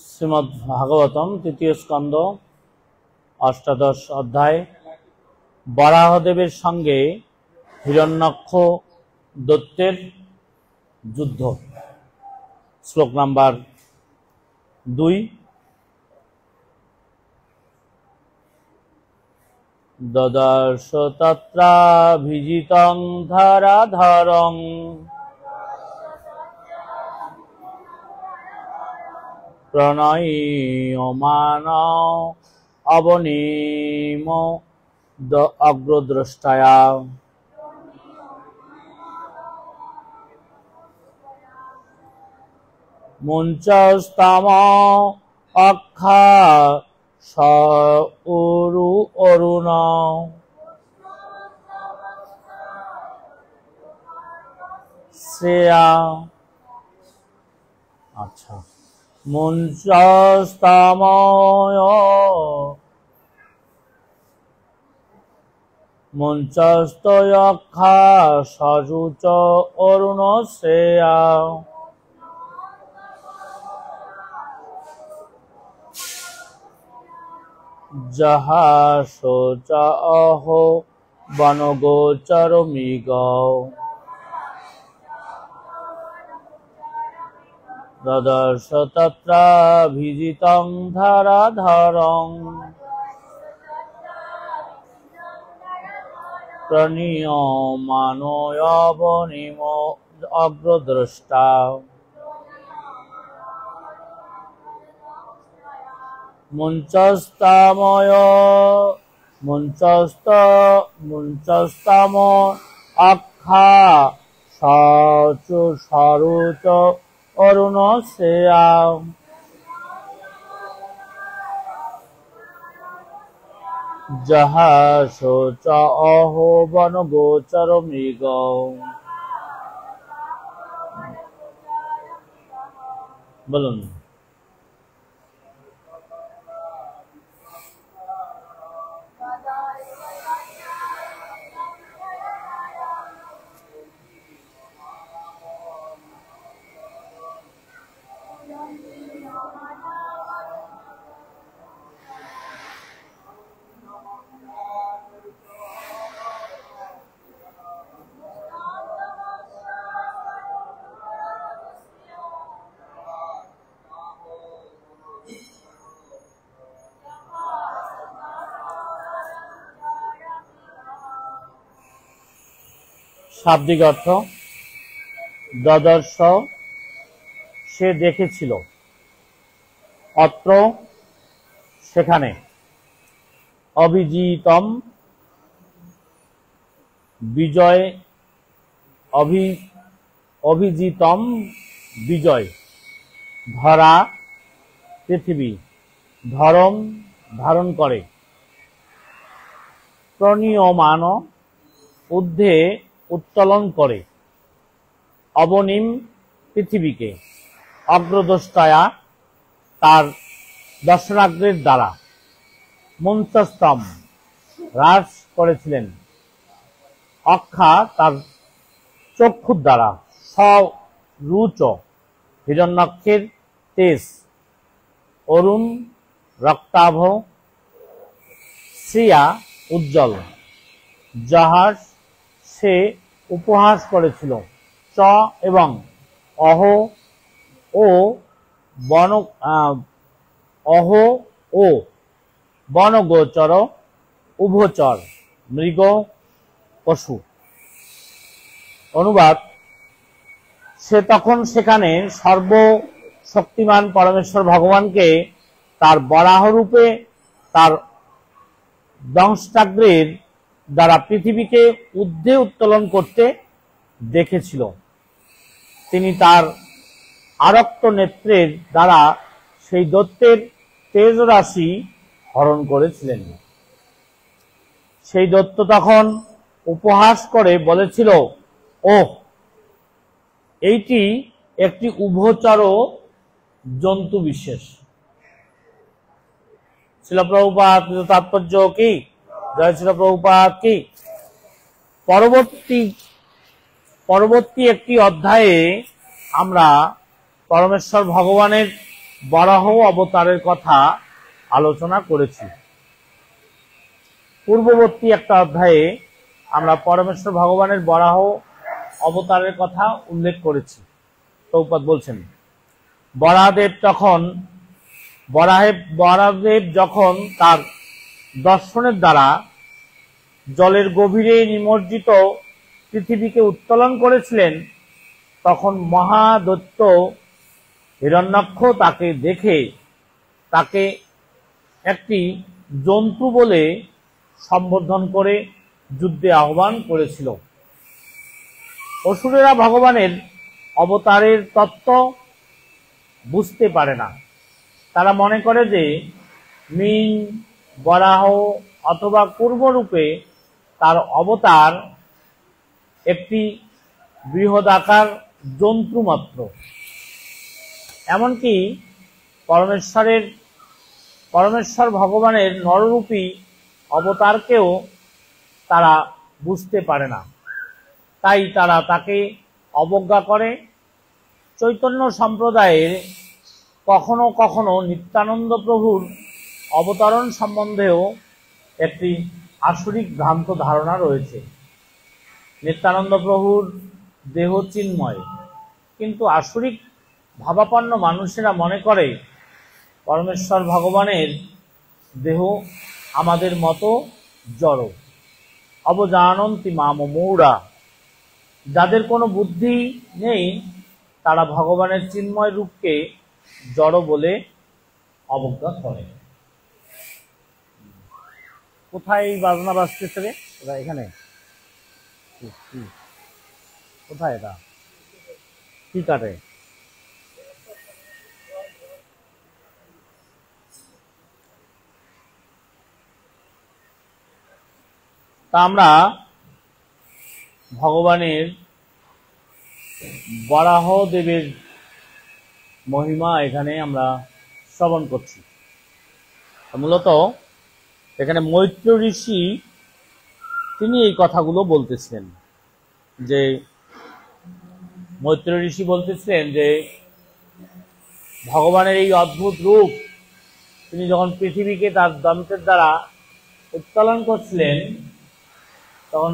শ্রীমদ্ ভাগবতম তৃতীয় স্কন্ধ অষ্টাদশ অধ্যায় বরাহদেবের সঙ্গে হিরণ্যাক্ষ দৈত্যের যুদ্ধ। শ্লোক নাম্বার 2। দদর্শ তত্রাভিজিতং ধরাধরং প্রণয়্যমান অবনীম অগ্রদ্রষ্টায়া। মুঞ্চস্তম অক্ষা সউরু অরুণ শ্রেয়া। আচ্ছা, মুঞ্চস্তয়ক্ষা সযুচ অরুণ শ্রেয়া। যাহা শোচ অহো বনগোচর মৃগ। দদর্শ তত্রাভিজিতং ধরাধরং প্রণীয়মানো অবনীম অগ্রদ্রষ্টা। মুঞ্চস্তম অক্ষা সরুচ অরুণ শ্রেয়া। যাহা শোচ অহো বনগোচর মৃগ। বলুন। শাব্দিক অর্থ দদর্শ সে দেখেছিল, অত্র সেখানে, অভিজিতম বিজয়, অভিজিতম বিজয়, ধরা পৃথিবী, ধরম ধারণ করে, প্রণীয়মান ঊর্ধ্বে উত্তোলন করে, অবনীম পৃথিবীকে, অগ্রদ্রষ্টায়া তার দর্শনাগ্রের দ্বারা, মুঞ্চস্তম হ্রাস করেছিলেন, অক্ষা তার চক্ষুর দ্বারা, সরুচ হিরণ্যাক্ষের তেজ, অরুণ রক্তাভ, শ্রিয়া উজ্জ্বল, যাহার সে উপহাস করেছিল, চ এবং অহো ও বনগোচর উভচর মৃগ পশু। অনুবাদ: সে তখন সেখানে সর্বশক্তিমান পরমেশ্বর ভগবানকে তার বরাহরূপে তার দংষ্টাগ্রের দ্বারা পৃথিবীকে ঊর্ধ্বে উত্তোলন করতে দেখেছিল। তিনি তার আরক্ত নেত্রের দ্বারা সেই দৈত্যের তেজ রাশি হরণ করেছিলেন। সেই দৈত্য তখন উপহাস করে বলেছিল, ওহ, এইটি একটি উভচর জন্তু বিশেষ। শিল প্রভুপাদ তাৎপর্য কি? জয় শিল প্রভুপাদ কি? পরবর্তী একটি অধ্যায়ে আমরা পরমেশ্বর ভগবানের বরাহ অবতারের কথা আলোচনা করেছি। পূর্ববর্তী একটা অধ্যায়ে আমরা পরমেশ্বর ভগবানের বরাহ অবতারের কথা উল্লেখ করেছি। প্রভুপাদ বলছেন, বরাহদেব যখন তার দর্শনের দ্বারা জলের গভীরে নিমজ্জিত পৃথিবীকে উত্তোলন করেছিলেন, তখন মহাদৈত্য হিরণ্যাক্ষ তাকে দেখে তাকে একটি জন্তু বলে সম্বোধন করে যুদ্ধে আহ্বান করেছিল। অসুরেরা ভগবানের অবতারের তত্ত্ব বুঝতে পারে না। তারা মনে করে যে মিন, বরাহ অথবা কুর্মরূপে তার অবতার একটি বৃহদাকার জন্তু মাত্র। এমনকি পরমেশ্বর ভগবানের নররূপী অবতারকেও তারা বুঝতে পারে না, তাই তারা তাকে অবজ্ঞা করে। চৈতন্য সম্প্রদায়ের কখনো কখনো নিত্যানন্দ প্রভুর অবতরণ সম্বন্ধেও একটি আসরিক ভ্রান্ত ধারণা রয়েছে। নিত্যানন্দ প্রভুর দেহ চিন্ময়, কিন্তু আসরিক ভাবাপন্ন মানুষেরা মনে করে পরমেশ্বর ভগবানের দেহ আমাদের মতো জড়। অবজানন্তি মাম মূঢ়া, যাদের কোনো বুদ্ধি নেই তারা ভগবানের চিন্ময় রূপকে জড় বলে অবজ্ঞা করে। কোথায় বাজনা বাজতেছে রে? এখানে কোথায়? এটা কি কাটে? তা আমরা ভগবানের বরাহ দেবের মহিমা এখানে আমরা শ্রবণ করছি। মূলত এখানে মৈত্র ঋষি তিনি এই কথাগুলো বলতেছিলেন, যে মৈত্র ঋষি বলতেছিলেন যে ভগবানের এই অদ্ভুত রূপ তিনি যখন পৃথিবীকে তার দন্তের দ্বারা উত্তোলন করছিলেন, তখন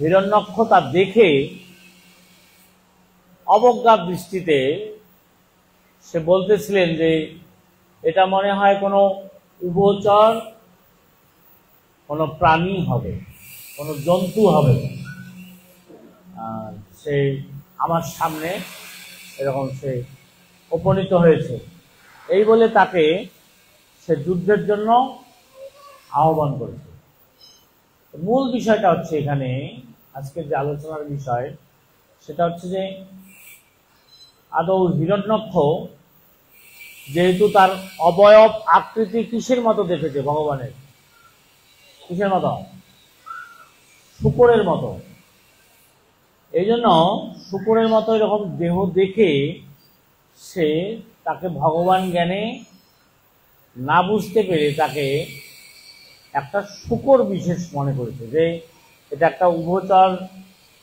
হিরণ্যাক্ষ তা দেখে অবজ্ঞা দৃষ্টিতে সে বলতেছিলেন যে এটা মনে হয় কোনো উভচর, কোনো প্রাণী হবে, কোনো জন্তু হবে, সে আমার সামনে এরকম সে উপনীত হয়েছে, এই বলে তাকে সে যুদ্ধের জন্য আহ্বান করেছে। মূল বিষয়টা হচ্ছে এখানে আজকের যে আলোচনার বিষয় সেটা হচ্ছে যে আদৌ হিরণ্যাক্ষ যেহেতু তার অবয়ব আকৃতি কিসের মতো দেখেছে ভগবানের, কিসের মতো? শূকরের মতো। এই জন্য শূকরের মতো এরকম দেহ দেখে সে তাকে ভগবান জ্ঞানে না বুঝতে পেরে তাকে একটা শূকর বিশেষ মনে করেছে, যে এটা একটা উভচর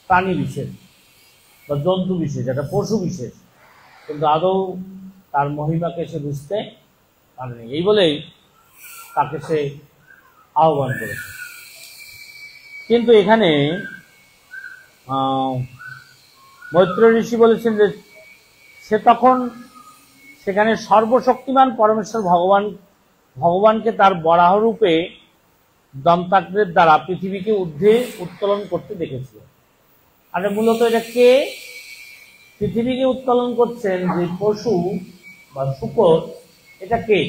প্রাণী বিশেষ বা জন্তু বিশেষ, একটা পশু বিশেষ, কিন্তু আদৌ তার মহিমাকে সে বুঝতে পারেনি। এই বলেই তাকে সে আহ্বান করেছে। কিন্তু এখানে মৈত্র ঋষি বলেছেন যে সে তখন সেখানে সর্বশক্তিমান পরমেশ্বর ভগবানকে তার বরাহ রূপে দন্তাগ্রের দ্বারা পৃথিবীকে ঊর্ধ্বে উত্তোলন করতে দেখেছিল। আর মূলত এটা কে পৃথিবীকে উত্তোলন করছেন? যে পশু বা শূকর, এটা কে?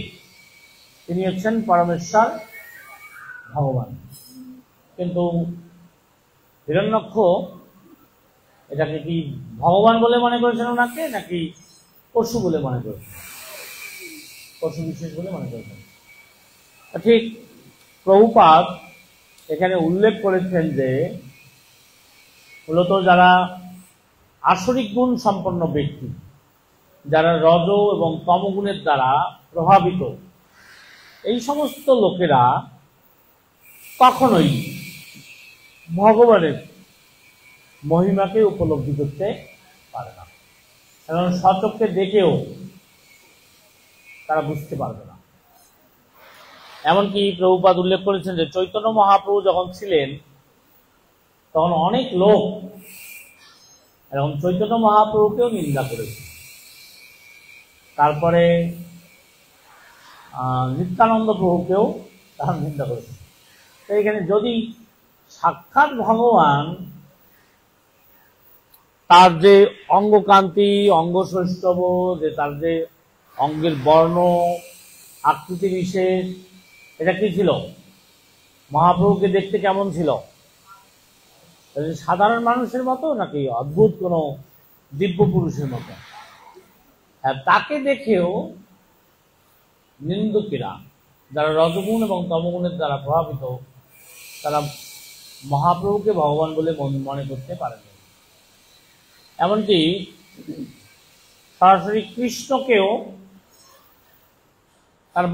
তিনি হচ্ছেন পরমেশ্বর ভগবান। কিন্তু হিরণ্যাক্ষ এটাকে কি ভগবান বলে মনে করেছেন ওনাকে, নাকি পশু বলে মনে করেছেন? পশু বিশেষ বলে মনে করেছেন। ঠিক প্রভুপাদ এখানে উল্লেখ করেছেন যে মূলত যারা আসরিক গুণ সম্পন্ন ব্যক্তি, যারা রজ এবং তমগুণের দ্বারা প্রভাবিত, এই সমস্ত লোকেরা কখনোই ভগবানের মহিমাকে উপলব্ধি করতে পারে না। এবং স্বচক্ষে দেখেও তারা বুঝতে পারবে না। এমনকি প্রভুপাদ উল্লেখ করেছেন যে চৈতন্য মহাপ্রভু যখন ছিলেন তখন অনেক লোক এবং চৈতন্য মহাপ্রভুকেও নিন্দা করেছে। তারপরে নিত্যানন্দ প্রভুকেও তারা নিন্দা করেছে। তো এখানে যদি সাক্ষাৎ ভগবান তার যে অঙ্গকান্তি, অঙ্গসৌষ্ঠব, যে তার যে অঙ্গের বর্ণ, আকৃতি বিশেষ, এটা কি ছিল? মহাপ্রভুকে দেখতে কেমন ছিল? সাধারণ মানুষের মতো নাকি অদ্ভুত কোনো দিব্য পুরুষের মতো? হ্যাঁ, তাকে দেখেও নিন্দুকেরা, যারা রজগুণ এবং তমগুণের দ্বারা প্রভাবিত, তারা মহাপ্রভুকে ভগবান বলে মনে করতে পারেন। এমনকি সরাসরি কৃষ্ণকেও তার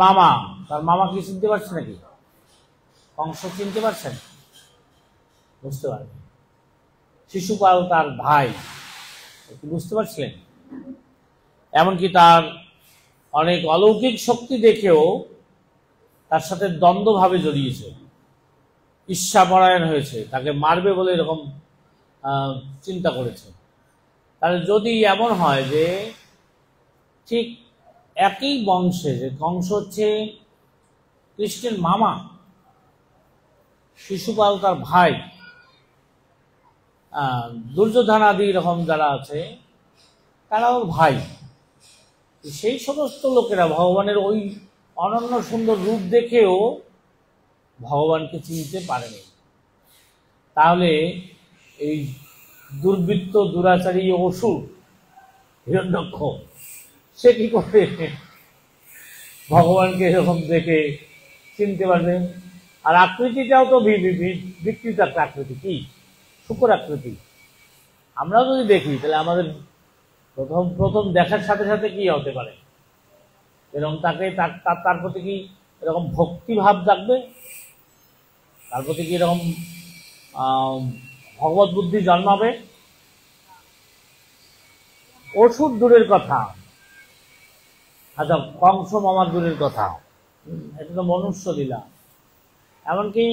মামা কি চিনতে পারছে নাকি? কংস চিনতে পারছেন? বুঝতে পারেন। শিশুপাল তার ভাই, বুঝতে পারছিলেন? এমনকি তার অনেক অলৌকিক শক্তি দেখেও তার সাথে দ্বন্দ্বভাবে জড়িয়েছে, ঈর্ষাপরায়ণ হয়েছে, তাকে মারবে বলে এরকম চিন্তা করেছে। তাহলে যদি এমন হয় যে ঠিক একই বংশে, যে কংস হচ্ছে কৃষ্ণের মামা, শিশুপাল তার ভাই, দুর্যোধন আদি এরকম যারা আছে তারাও ভাই, সেই সমস্ত লোকেরা ভগবানের ওই অনন্য সুন্দর রূপ দেখেও ভগবানকে চিনতে পারেনি। তাহলে এই দুর্বৃত্ত, দুরাচারী অসুর হিরণ্যক্ষ, সে কি করে ভগবানকে এরকম দেখে চিনতে পারবে? আর আকৃতিটাও তো বিকৃত একটা আকৃতি, কি শুকর আকৃতি। আমরাও যদি দেখি তাহলে আমাদের প্রথম দেখার সাথে সাথে কি হতে পারে? এরকম তাকে তার প্রতি কি এরকম ভক্তিভাব জাগবে? তার প্রতি কি এরকম ভগবত বুদ্ধি জন্মাবে? অসুর দূরের কথা, আচ্ছা কংস মামার দূরের কথা, এটা তো মনুষ্য লীলা। এমনকি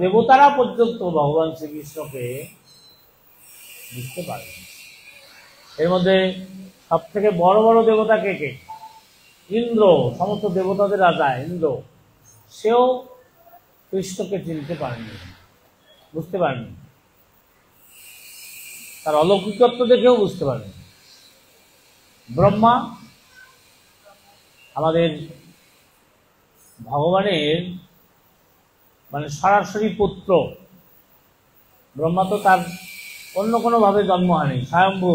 দেবতারা পর্যন্ত ভগবান শ্রীকৃষ্ণকে বুঝতে পারে। এর মধ্যে সব থেকে বড় বড় দেবতা কে কে? ইন্দ্র, সমস্ত দেবতাদের রাজা ইন্দ্র, সেও কৃষ্ণকে চিনতে পারেনি, বুঝতে পারেনি। তার অলৌকিকত্ব দেখেও বুঝতে পারেনি। ব্রহ্মা, আমাদের ভগবানের মানে সরাসরি পুত্র, ব্রহ্মা তো তার অন্য কোনোভাবে জন্ম হয়নি, স্বয়ম্ভু,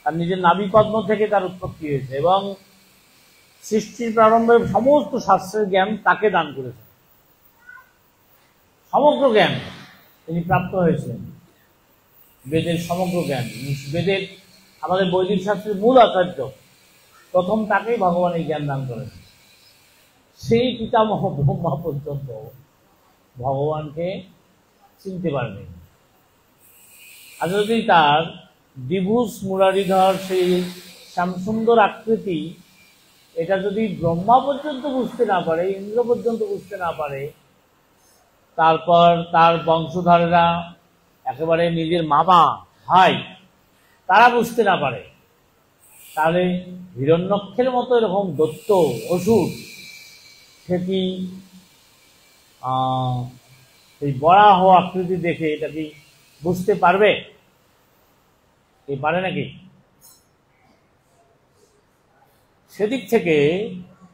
তার নিজের নাভি পদ্ম থেকে তার উৎপত্তি হয়েছে এবং সৃষ্টির প্রারম্ভে সমস্ত শাস্ত্রের জ্ঞান তাকে দান করেছে। সমগ্র জ্ঞান তিনি প্রাপ্ত হয়েছিলেন, বেদের সমগ্র জ্ঞান। বেদের আমাদের বৈদিক শাস্ত্রের মূল আচার্য, প্রথম তাকেই ভগবান এই জ্ঞান দান করেছেন। সেই পিতামহ ব্রহ্মা পর্যন্ত ভগবানকে চিনতে পারেনি। আর যদি তার দ্বিভুজ মুরারিধর সেই শ্যামসুন্দর আকৃতি, এটা যদি ব্রহ্মা পর্যন্ত বুঝতে না পারে, ইন্দ্র পর্যন্ত বুঝতে না পারে, তারপর তার বংশধরেরা একেবারে নিজের মামা ভাই তারা বুঝতে না পারে, তাহলে হিরণ্যক্ষের মতো এরকম দৈত্য অসুর সে কি এই বরাহ আকৃতি দেখে এটা কি বুঝতে পারবে? এই পারে নাকি? সেদিক থেকে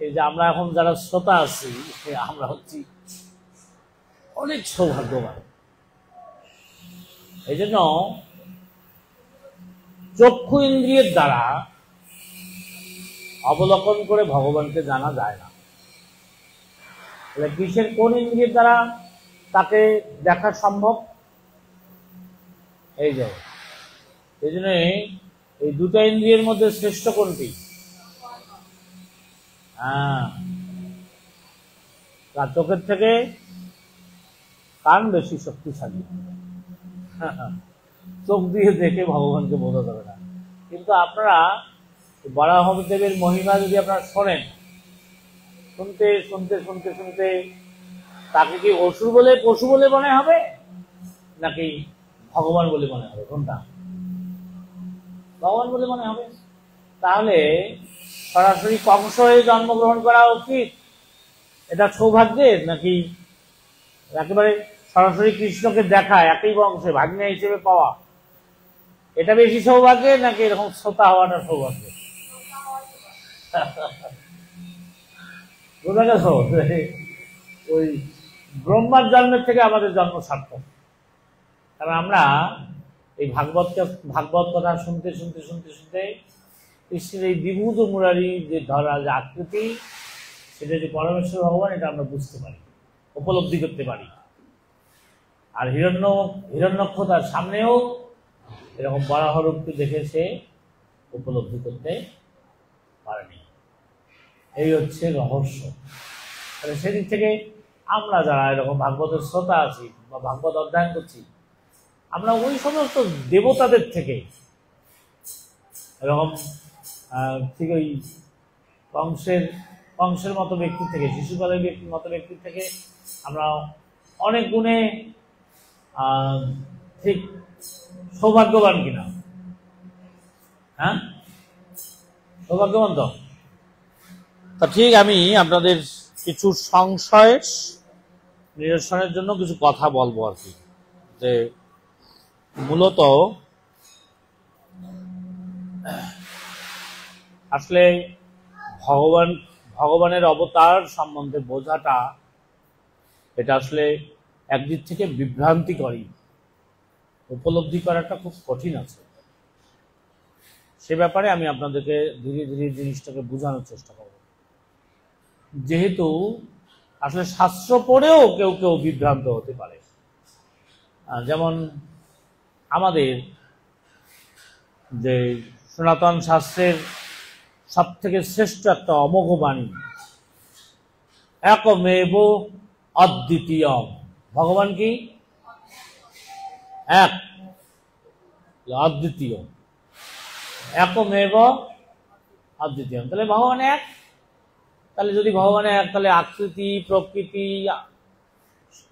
এই যে আমরা এখন যারা শ্রোতা আছি, আমরা হচ্ছি অনেক সৌভাগ্যবান। এই জন্য চক্ষু ইন্দ্রিয়ের দ্বারা অবলোকন করে ভগবানকে জানা যায় না। তাহলে কিসের, কোন ইন্দ্রিয়ের দ্বারা তাকে দেখা সম্ভব? এই যে এই জন্য এই দুটো ইন্দ্রিয়ের মধ্যে শ্রেষ্ঠ কোনটি? চোখের থেকে কান বেশি শক্তিশালী। চোখ দিয়ে দেখে ভগবানকে বোঝা যাবে না, কিন্তু আপনারা বরাহদেবের মহিমা যদি আপনারা শোনেন, শুনতে শুনতে শুনতে শুনতে তাকে কি অসুর বলে, পশু বলে মনে হবে, নাকি ভগবান বলে মনে হবে? কোনটা? ভগবান বলে মনে হবে। তাহলে সরাসরি কংস হয়ে জন্মগ্রহণ করা উচিত, এটা সৌভাগ্যের, নাকি একেবারে সরাসরি কৃষ্ণকে দেখা একই বংশে ভাগ্নে হিসেবে পাওয়া, এটা বেশি সৌভাগ্যের, নাকি এরকম শ্রোতা হওয়াটা সৌভাগ্য? বোঝা গেল? ওই ব্রহ্মার জন্মের থেকে আমাদের জন্ম সার্থক। কারণ আমরা এই ভাগবত কথা শুনতে শুনতে শুনতে শুনতে কৃষ্ণের এই বিভূত মুরারি যে ধরা, যে আকৃতি, সেটা যে পরমেশ্বর ভগবান, এটা আমরা বুঝতে পারি, উপলব্ধি করতে পারি। আর হিরণ্যক্ষ তার সামনেও এরকম বরাহ রূপকে দেখে সে উপলব্ধি করতে পারেনি। এই হচ্ছে রহস্য। তাহলে সেদিক থেকে আমরা যারা এরকম ভাগবতের শ্রোতা আছি বা ভাগবত অধ্যয়ন করছি, আমরা ওই সমস্ত দেবতাদের থেকে, এরকম ঠিক ওই কংসের মতো ব্যক্তি থেকে, শিশুপালের মতো ব্যক্তির থেকে আমরা অনেক গুণে ঠিক সৌভাগ্যবান কিনা? হ্যাঁ, সৌভাগ্যবান তো। ঠিক আমি আপনাদের কিছু সংশয়ের নিরসনের জন্য কিছু কথা বলবো আর কি, যে মূলত আসলে ভগবানের অবতার সম্বন্ধে বোঝাটা, এটা আসলে একদিক থেকে বিভ্রান্তিকরী, উপলব্ধি করাটা খুব কঠিন আছে। সে ব্যাপারে আমি আপনাদেরকে ধীরে ধীরে জিনিসটাকে বোঝানোর চেষ্টা করব। যেহেতু আসলে শাস্ত্র পড়েও কেউ কেউ বিভ্রান্ত হতে পারে। যেমন আমাদের যে সনাতন শাস্ত্রের সব থেকে শ্রেষ্ঠ একটা অমোঘ বাণী, একমেব অদ্বিতীয়ম। ভগবান কি এক, অদ্বিতীয়, একমেব অদ্বিতীয়ম। তাহলে ভগবান এক। তাহলে যদি ভগবান এক, তাহলে আকৃতি প্রকৃতি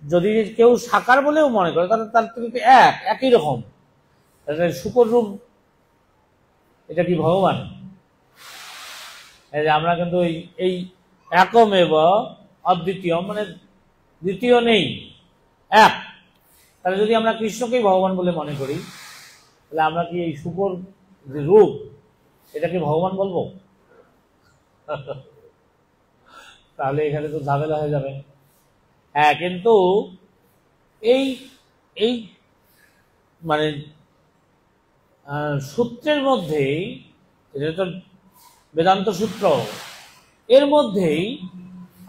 যদি কেউ সাকার বলেও মনে করে, তাহলে তার থেকে একই রকম। শুকর রূপ, এটা কি ভগবান? এই যে আমরা কিন্তু এই একমেব অদ্বিতীয়, মানে দ্বিতীয় নেই, এক। তাহলে যদি আমরা কৃষ্ণকেই ভগবান বলে মনে করি, তাহলে আমরা কি এই শুকর যে রূপ, এটাকে ভগবান বলবো? তাহলে এখানে তো ঝামেলা হয়ে যাবে। হ্যাঁ, কিন্তু এই মানে সূত্রের মধ্যেই, এটা তো বেদান্ত সূত্র, এর মধ্যেই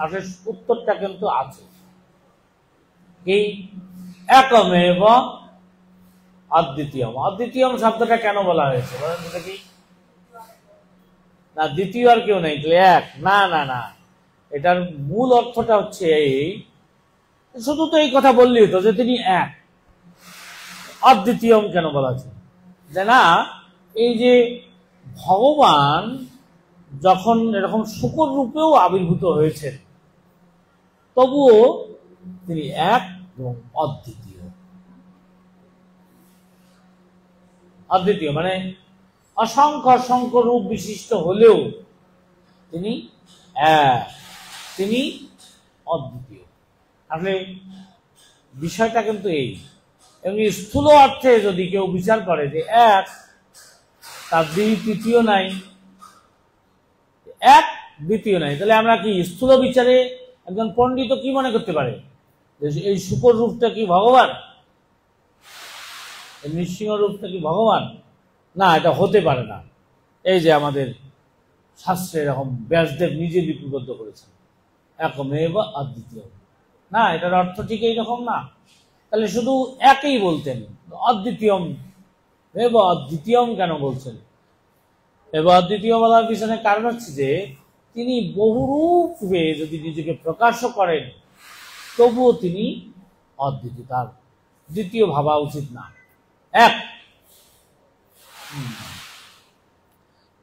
আসলে উত্তরটা কিন্তু আছে। কি? একমেব অদ্বিতীয়ম। অদ্বিতীয়ম শব্দটা কেন বলা হয়েছে বলেন তো দেখি? না, দ্বিতীয় আর কেউ নেই, এক। না না না, এটার মূল অর্থটা হচ্ছে এই, শুধু তো এই কথা বললেই তো যে তিনি এক। অদ্বিতীয়ম কেন বলা হচ্ছে? যে না, এই যে ভগবান যখন এরকম শুকর রূপেও আবির্ভূত হয়েছেন, তবুও তিনি এক এবং অদ্বিতীয়। অদ্বিতীয় মানে অসংখ্য অসংখ্য রূপ বিশিষ্ট হলেও তিনি এক, তিনি অদ্বিতীয়। আসলে বিষয়টা কিন্তু এই। এবং স্থূল অর্থে যদি কেউ বিচার করে যে এক, তার দ্বিতীয় নাই, এক দ্বিতীয় নাই, তাহলে আমরা কি স্থূল বিচারে একজন পণ্ডিত কি মনে করতে পারে? এই শুকর রূপটা কি ভগবান? নৃসিংহ রূপটা কি ভগবান? না, এটা হতে পারে না। এই যে আমাদের শাস্ত্রে এরকম ব্যাসদেব নিজে লিপিবদ্ধ করেছেন, একমেব অদ্বিতীয়। না, এটার অর্থ ঠিক এইরকম না। তাহলে শুধু একই বলতেন, অদ্বিতীয়ম এব অদ্বিতীয়ম কেন বলছেন? এব অদ্বিতীয় বলার পিছনে কারণ হচ্ছে যে তিনি বহুরূপে যদি নিজেকে প্রকাশ করেন, তবুও তিনি অদ্বিতীয়, তার দ্বিতীয় ভাবা উচিত না, এক।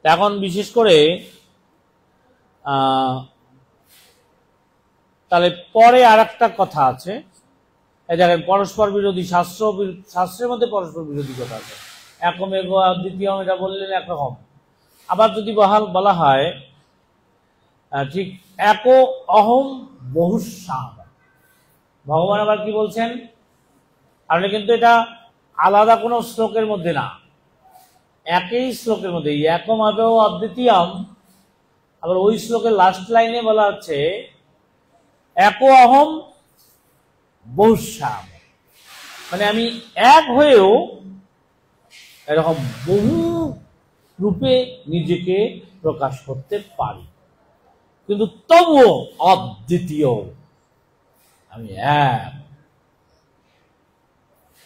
এখন বিশেষ করে তাহলে পরে আর একটা কথা আছে, এই দেখেন পরস্পর বিরোধী শাস্ত্রের মধ্যে পরস্পর বিরোধী কথা আছে। একম এগো দ্বিতীয় এটা বললেন একরকম। আবার যদি বলা হয় ঠিক একো অহম বহুশ্যাম, ভগবান আবার কি বলছেন, তাহলে কিন্তু এটা আলাদা কোনো শ্লোকের মধ্যে না, একই শ্লোকের মধ্যে একম এগো অদ্বিতীয়ম। আবার ওই শ্লোকের লাস্ট লাইনে বলা হচ্ছে একো অহম বহুশ্যাম, মানে আমি এক হয়েও এরকম বহু রূপে নিজেকে প্রকাশ করতে পারি, কিন্তু তবুও অদ্বিতীয়, আমি এক।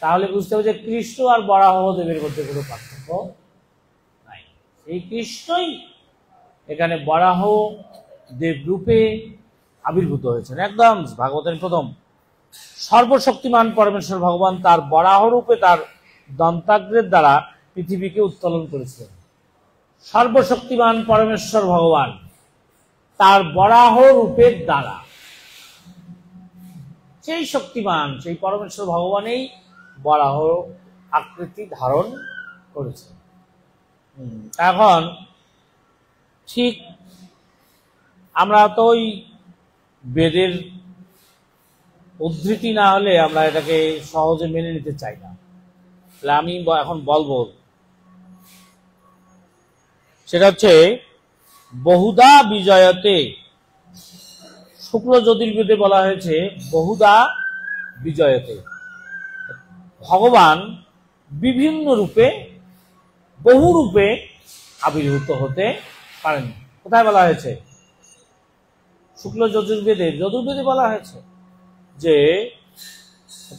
তাহলে বুঝতে হবে যে কৃষ্ণ আর বরাহদেবের মধ্যে কোনো পার্থক্য নাই। এই কৃষ্ণই এখানে বরাহ দেব রূপে আবির্ভূত হয়েছেন। একদম ভাগবতের প্রথম সর্বশক্তিমান পরমেশ্বর ভগবান তার বরাহ রূপে তার দন্তাগ্রের দ্বারা পৃথিবীকে উত্তোলন করেছিলেন। সর্বশক্তিমান পরমেশ্বর ভগবান তার বরাহ রূপের দ্বারা, সেই শক্তিমান সেই পরমেশ্বর ভগবানেই বরাহ আকৃতি ধারণ করেছে। এখন ঠিক আমরা তো ওই বেদের উদ্ধৃতি না হলে আমরা এটাকে সহজে মেনে নিতে চাই না। তাহলে আমি এখন বলবো, সেটা হচ্ছে বহুদা বিজয়তে, শুক্ল জ্যোতির্বেদে বলা হয়েছে বহুদা বিজয়তে, ভগবান বিভিন্ন রূপে বহু রূপে আবির্ভূত হতে পারেন। কোথায় বলা হয়েছে? শুক্ল যজুর্বেদে বলা হয়েছে যে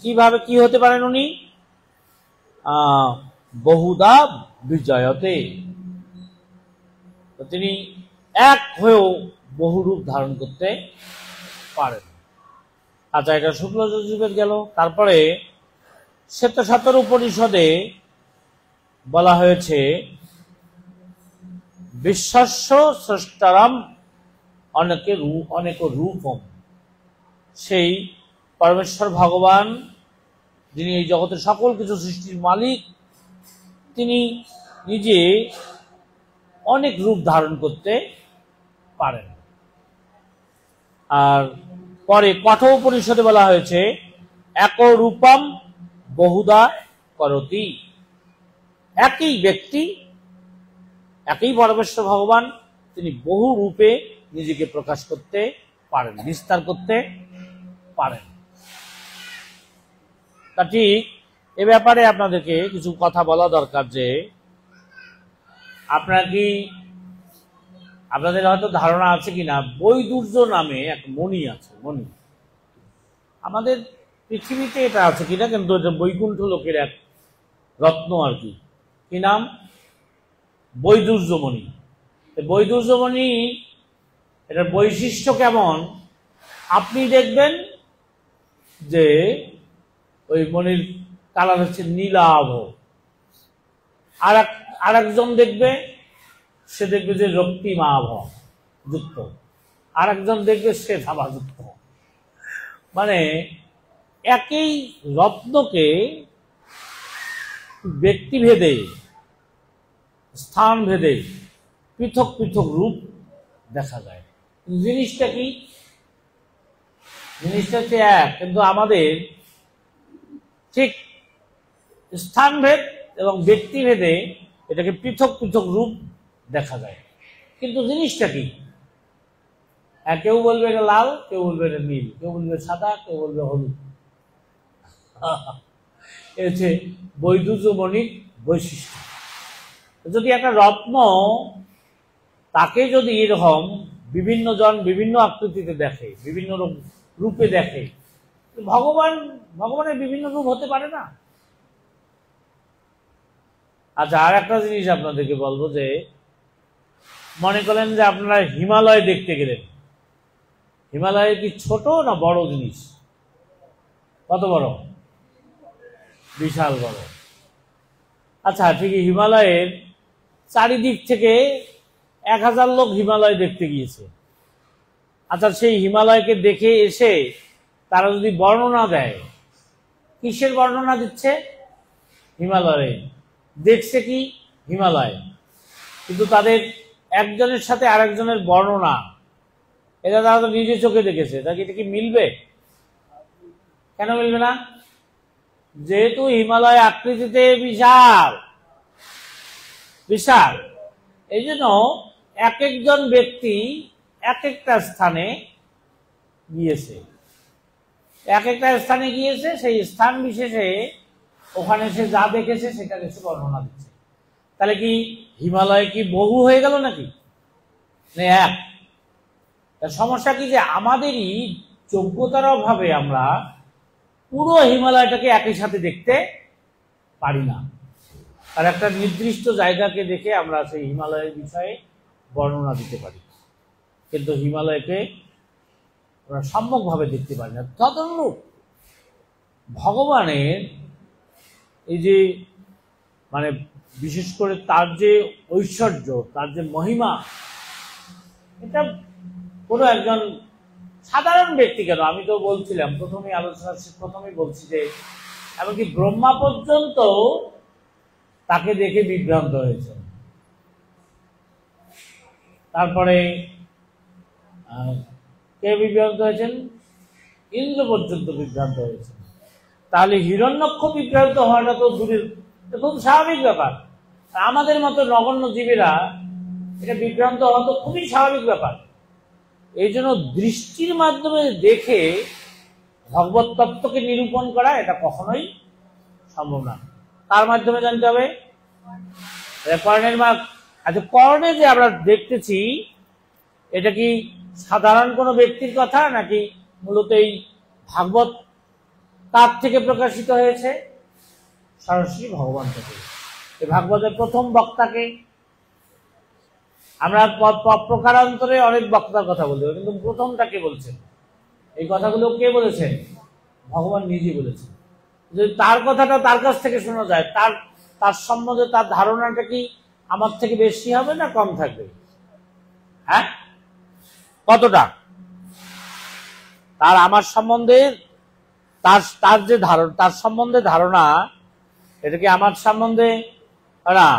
কিভাবে কি হতে পারেন উনি, বহুদা বিজয়তে, তিনি এক হয়েও বহু রূপ ধারণ করতে পারেন। আচ্ছা, এটা শুক্ল যজুর্বেদ গেল। তারপরে শ্বেতসাতর উপনিষদে বলা হয়েছে বিশ্বস্য স্রষ্টারাম অনেক রূপম, সেই পরমেশ্বর ভগবান যিনি এই জগতের সকল কিছু সৃষ্টির মালিক, তিনি নিজে অনেক রূপ ধারণ করতে পারেন। আর পরে কঠোর উপনিষদে বলা হয়েছে এক রূপম বহুদা করতি, একই ব্যক্তি একই পরমেশ্বর ভগবান তিনি বহু রূপে নিজেকে প্রকাশ করতে পারেন, বিস্তার করতে পারেন। তা ঠিক এ ব্যাপারে আপনাদেরকে কিছু কথা বলা দরকার যে আপনাদের হয়তো ধারণা আছে কিনা, বৈদুর্য নামে এক মণি আছে। মণি আমাদের পৃথিবীতে এটা আছে কিনা, কিন্তু এটা বৈকুণ্ঠ লোকের এক রত্ন আর কি। কি নাম? বৈদুর্যমণি। বৈদুর্যমণি এটার বৈশিষ্ট্য কেমন, আপনি দেখবেন যে ওই মণির কালার হচ্ছে নীলাভ, আর একজন দেখবে সে দেখবে যে রক্তিমাভ যুক্ত, আর একজন দেখবে শ্বেতাভা যুক্ত। মানে একই রত্নকে ব্যক্তিভেদে স্থান ভেদে পৃথক পৃথক রূপ দেখা যায়। জিনিসটা কি? জিনিসটা হচ্ছে এক, কিন্তু আমাদের ঠিক স্থানভেদ এবং ব্যক্তিভেদে এটাকে পৃথক পৃথক রূপ দেখা যায়। কিন্তু জিনিসটা কি? কেউ বলবে এটা লাল, কেউ বলবে এটা নীল, কেউ বলবে সাদা, কেউ বলবে হলুদ। এ হচ্ছে বৈদুর্যমণির বৈশিষ্ট্য। যদি একটা রত্ন তাকে যদি এরকম বিভিন্ন জন বিভিন্ন আকৃতিতে দেখে, বিভিন্ন রূপে দেখে, ভগবানের বিভিন্ন রূপ হতে পারে না? আচ্ছা, আর একটা জিনিস আপনাদেরকে বলবো যে মনে করেন যে আপনারা হিমালয় দেখতে গেলেন, হিমালয় কি ছোট না বড় জিনিস? কত বড়? বিশাল বড়। আচ্ছা, ঠিক হিমালয়ের চারিদিক থেকে 1000 লোক হিমালয় দেখতে গিয়েছে। আচ্ছা, সেই হিমালয়কে দেখে এসে তারা যদি বর্ণনা দেয়, কিসের বর্ণনা দিচ্ছে? হিমালয়ে দেখছে কি? হিমালয়। কিন্তু তাদের একজনের সাথে আরেকজনের বর্ণনা, এটা তারা তো নিজে চোখে দেখেছে, তাকে এটা কি মিলবে? কেন মিলবে না? যেহেতু হিমালয় আকৃতিতে বিশাল বিশাল, এই জন্য এক একজন ব্যক্তি এক একটা স্থানে গিয়েছে, সেই স্থান বিশেষে ওখানে সে যা দেখেছে সেটা কিছু বর্ণনা দিচ্ছে। তাহলে কি হিমালয় কি বহু হয়ে গেল নাকি? এক। সমস্যা কি যে আমাদেরই যোগ্যতার অভাবে আমরা পুরো হিমালয়টাকে একই সাথে দেখতে পারি না। আর একটা নির্দিষ্ট জায়গাকে দেখে আমরা সেই হিমালয়ের বিষয়ে বর্ণনা দিতে পারি, কিন্তু হিমালয়কে আমরা সম্যকভাবে দেখতে পারি না। তদনুরূপ ভগবানের এই যে মানে বিশেষ করে তার যে ঐশ্বর্য, তার যে মহিমা, এটা কোনো একজন সাধারণ ব্যক্তি কেন, আমি তো বলছিলাম প্রথমেই বলছি যে এমনকি ব্রহ্মা পর্যন্ত তাকে দেখে বিভ্রান্ত হয়েছে। তারপরে কে বিভ্রান্ত হয়েছেন? ইন্দ্র পর্যন্ত বিভ্রান্ত হয়েছেন। তাহলে হিরণ্যক্ষ বিভ্রান্ত হওয়াটা তো দূরের, খুব স্বাভাবিক ব্যাপার। আমাদের মতো নগণ্য জীবেরা এটা বিভ্রান্ত হওয়া তো খুবই স্বাভাবিক ব্যাপার। এই জন্য দৃষ্টির মাধ্যমে দেখে ভগবত তত্ত্বকে নিরূপণ করা এটা কখনোই সম্ভব না। তার মাধ্যমে জানতে হবে কর্ণের মার্গ। আচ্ছা, কর্ণে যে আমরা দেখতেছি এটা কি সাধারণ কোনো ব্যক্তির কথা নাকি মূলত এই ভাগবত তার থেকে প্রকাশিত হয়েছে? সরাসরি ভগবান থেকে। এই ভাগবতের প্রথম বক্তাকে আমরা প্রকারান্তরে অনেক বক্তার কথা বলতে পারি, কিন্তু প্রথমটাকে বলছেন, এই কথাগুলো কে বলেছেন? ভগবান নিজে বলেছেন। যদি তার কথাটা তার কাছ থেকে শোনা যায়, তার সম্বন্ধে তার ধারণাটা কি আমার থেকে বেশি হবে না কম থাকবে? হ্যাঁ, কতটা? তার আমার সম্বন্ধে তার যে তার সম্বন্ধে ধারণা, এটা কি আমার সম্বন্ধে না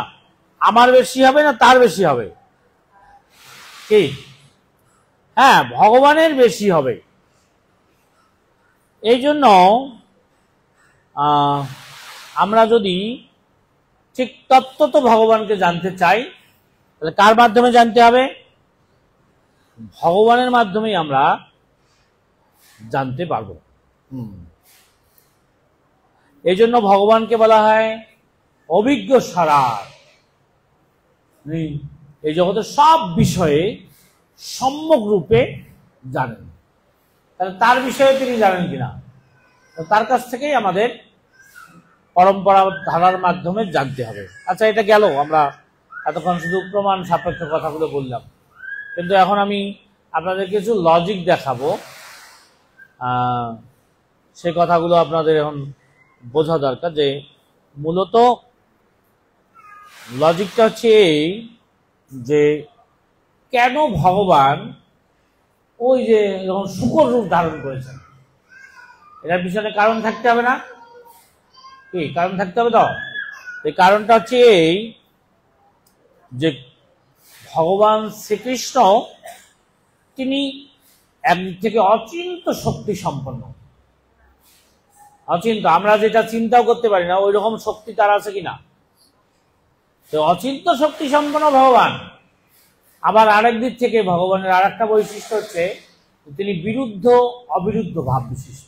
আমার বেশি হবে না তার বেশি হবে? কি? হ্যাঁ, ভগবানের বেশি হবে। এই জন্য আমরা যদি ঠিক তত্ত্বত ভগবানকে জানতে চাই, তাহলে কার মাধ্যমে জানতে হবে? ভগবানের মাধ্যমেই আমরা জানতে পারবো। এই জন্য ভগবানকে বলা হয় অভিজ্ঞ সারার। এই জগতের সব বিষয়ে সম্যক রূপে জানেন। তাহলে তার বিষয়ে তিনি জানেন কিনা, তার কাছ থেকেই আমাদের পরম্পরা ধারার মাধ্যমে জানতে হবে। আচ্ছা, এটা গেল, আমরা এতক্ষণ শুধু প্রমাণ সাপেক্ষ কথাগুলো বললাম, কিন্তু এখন আমি আপনাদের কিছু লজিক দেখাবো। সে কথাগুলো আপনাদের এখন বোঝা দরকার। যে মূলত লজিকটা হচ্ছে এই যে কেন ভগবান ওই যে যখন শূকর রূপ ধারণ করেছেন, এটার পিছনে কারণ থাকতে হবে না? কি কারণ থাকতে হবে? তো এই কারণটা হচ্ছে এই যে ভগবান শ্রীকৃষ্ণ তিনি একদিক থেকে অচিন্ত শক্তি সম্পন্ন। অচিন্ত, আমরা যেটা চিন্তাও করতে পারি না ওই রকম শক্তি তার আছে কিনা? তো অচিন্ত শক্তি সম্পন্ন ভগবান। আবার আরেক দিক থেকে ভগবানের আর একটা বৈশিষ্ট্য হচ্ছে তিনি বিরুদ্ধ অবিরুদ্ধ ভাব বিশিষ্ট।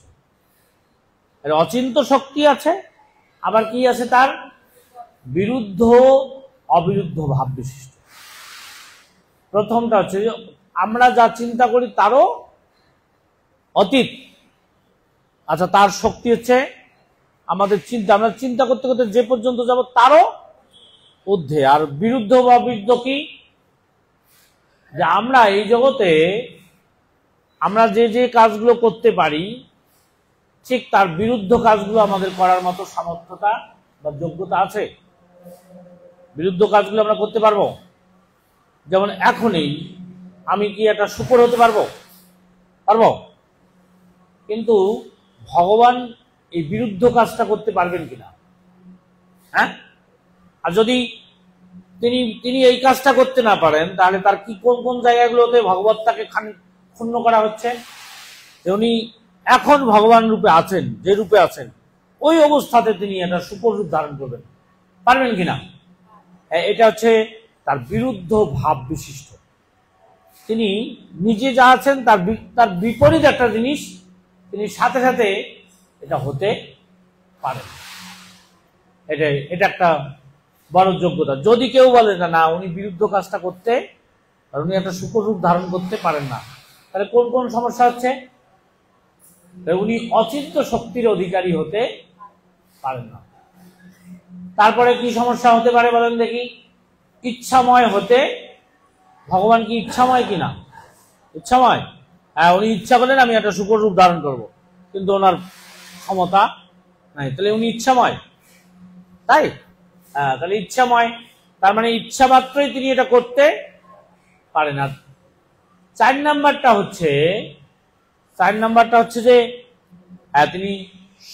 অচিন্ত শক্তি আছে, আবার কি আছে? তার বিরুদ্ধ অবিরুদ্ধ ভাব বিশিষ্ট। প্রথমটা হচ্ছে আমরা যা চিন্তা করি তারও অতীত। আচ্ছা, তার শক্তি হচ্ছে আমাদের চিন্তা, আমরা চিন্তা করতে করতে যে পর্যন্ত যাব তারও ঊর্ধ্বে। আর বিরুদ্ধ বা বিরুদ্ধ কি? যে আমরা এই জগতে আমরা যে যে কাজগুলো করতে পারি ঠিক তার বিরুদ্ধ কাজগুলো আমাদের করার মতো সামর্থ্যতা বা যোগ্যতা আছে? বিরুদ্ধ কাজগুলো আমরা করতে পারবো? যেমন এখনই আমি কি একটা শূকর হতে পারবো? পারবো? কিন্তু ভগবান এই বিরুদ্ধ কাজটা করতে পারবেন কিনা? হ্যাঁ, আর যদি তিনি এই কাজটা করতে না পারেন, তাহলে তার কি কোন কোন জায়গাগুলোতে ভগবত্তাকে ক্ষুণ্ণ করা হচ্ছে? উনি এখন ভগবান রূপে আছেন, যে রূপে আছেন, ওই অবস্থাতে তিনি একটা শূকর রূপ ধারণ করবেন, পারবেন কিনা? এটা হচ্ছে তার বিরুদ্ধ ভাব বিশিষ্ট। তিনি নিজে যা আছেন তার বিপরীত একটা জিনিস তিনি সাথে সাথে এটা হতে পারেন। এটা একটা বড় যোগ্যতা। যদি কেউ বলে না উনি বিরুদ্ধ কাজটা করতে, আর উনি একটা শূকর রূপ ধারণ করতে পারেন না, তাহলে কোন কোন সমস্যা হচ্ছে? উনি অচিন্ত শক্তির অধিকারী হতে পারেন না। তারপরে কি সমস্যা হতে পারে বলেন দেখি? ইচ্ছাময় হতে, ভগবান কি ইচ্ছাময় কিনা? ইচ্ছাময়। হ্যাঁ, উনি ইচ্ছা করেন আমি একটা শূকর রূপ ধারণ করব, কিন্তু ওনার ক্ষমতা নাই, তাহলে উনি ইচ্ছাময়, তাই? হ্যাঁ, তাহলে ইচ্ছাময়, তার মানে ইচ্ছা মাত্রই তিনি এটা করতে পারেন না। 4 নাম্বারটা হচ্ছে যে তিনি